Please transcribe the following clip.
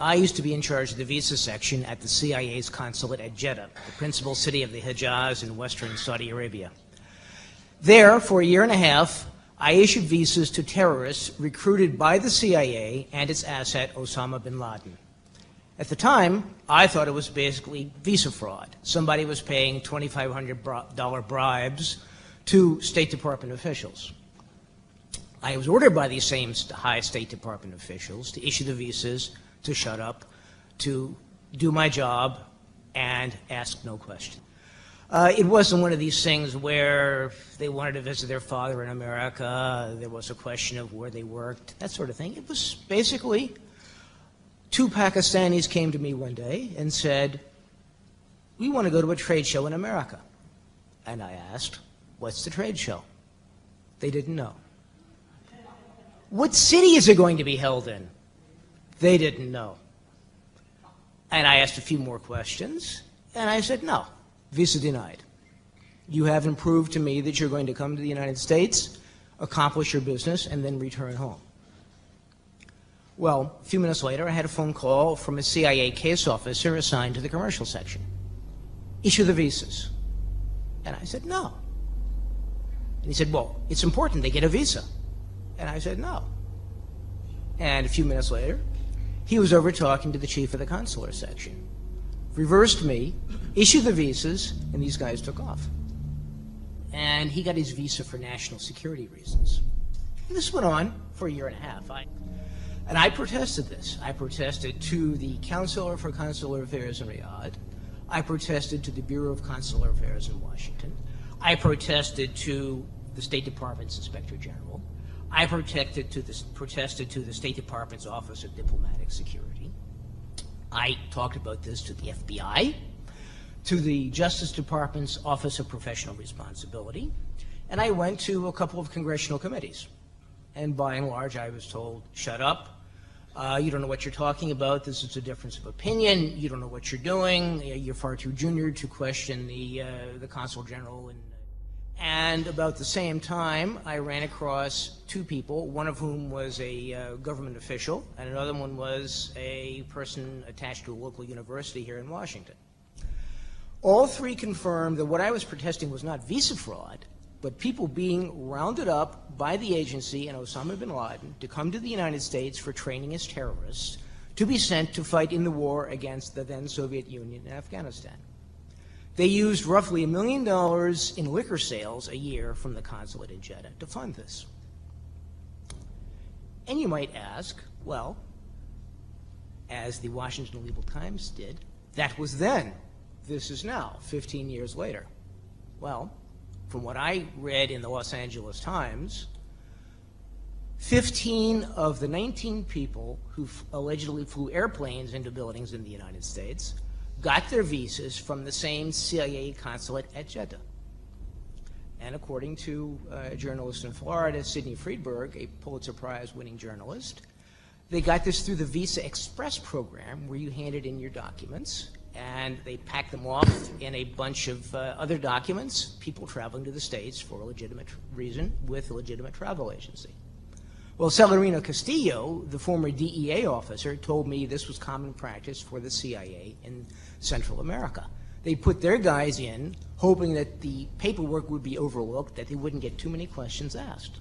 I used to be in charge of the visa section at the CIA's consulate at Jeddah, the principal city of the Hejaz in western Saudi Arabia. There, for a year and a half, I issued visas to terrorists recruited by the CIA and its asset, Osama bin Laden. At the time, I thought it was basically visa fraud. Somebody was paying $2,500 bribes to State Department officials. I was ordered by these same high State Department officials to issue the visas, to shut up, to do my job, and ask no questions. It wasn't one of these things where they wanted to visit their father in America, there was a question of where they worked, that sort of thing. It was basically, two Pakistanis came to me one day and said, we want to go to a trade show in America. And I asked, what's the trade show? They didn't know. What city is it going to be held in? They didn't know. And I asked a few more questions, and I said, no, visa denied. You haven't proved to me that you're going to come to the United States, accomplish your business, and then return home. Well, a few minutes later, I had a phone call from a CIA case officer assigned to the commercial section. Issue the visas. And I said, no. And he said, well, it's important they get a visa. And I said, no. And a few minutes later, he was over talking to the chief of the consular section. Reversed me, issued the visas, and these guys took off. And he got his visa for national security reasons. And this went on for a year and a half. And I protested this. I protested to the Counselor for Consular Affairs in Riyadh. I protested to the Bureau of Consular Affairs in Washington. I protested to the State Department's Inspector General. I protested to the State Department's Office of Diplomatic Security. I talked about this to the FBI, to the Justice Department's Office of Professional Responsibility, and I went to a couple of congressional committees. And by and large, I was told, shut up. You don't know what you're talking about. This is a difference of opinion. You don't know what you're doing. You're far too junior to question the Consul General. And about the same time, I ran across two people, one of whom was a government official, and another one was a person attached to a local university here in Washington. All three confirmed that what I was protesting was not visa fraud, but people being rounded up by the agency and Osama bin Laden to come to the United States for training as terrorists, to be sent to fight in the war against the then Soviet Union and Afghanistan. They used roughly $1 million in liquor sales a year from the consulate in Jeddah to fund this. And you might ask, well, as the Washington Legal Times did, that was then. This is now, 15 years later. Well, from what I read in the Los Angeles Times, 15 of the 19 people who allegedly flew airplanes into buildings in the United States got their visas from the same CIA consulate at Jeddah. And according to a journalist in Florida, Sidney Friedberg, a Pulitzer Prize-winning journalist, they got this through the Visa Express program, where you handed in your documents, and they packed them off in a bunch of other documents, people traveling to the States for a legitimate reason with a legitimate travel agency. Well, Celerino Castillo, the former DEA officer, told me this was common practice for the CIA in Central America. They put their guys in, hoping that the paperwork would be overlooked, that they wouldn't get too many questions asked.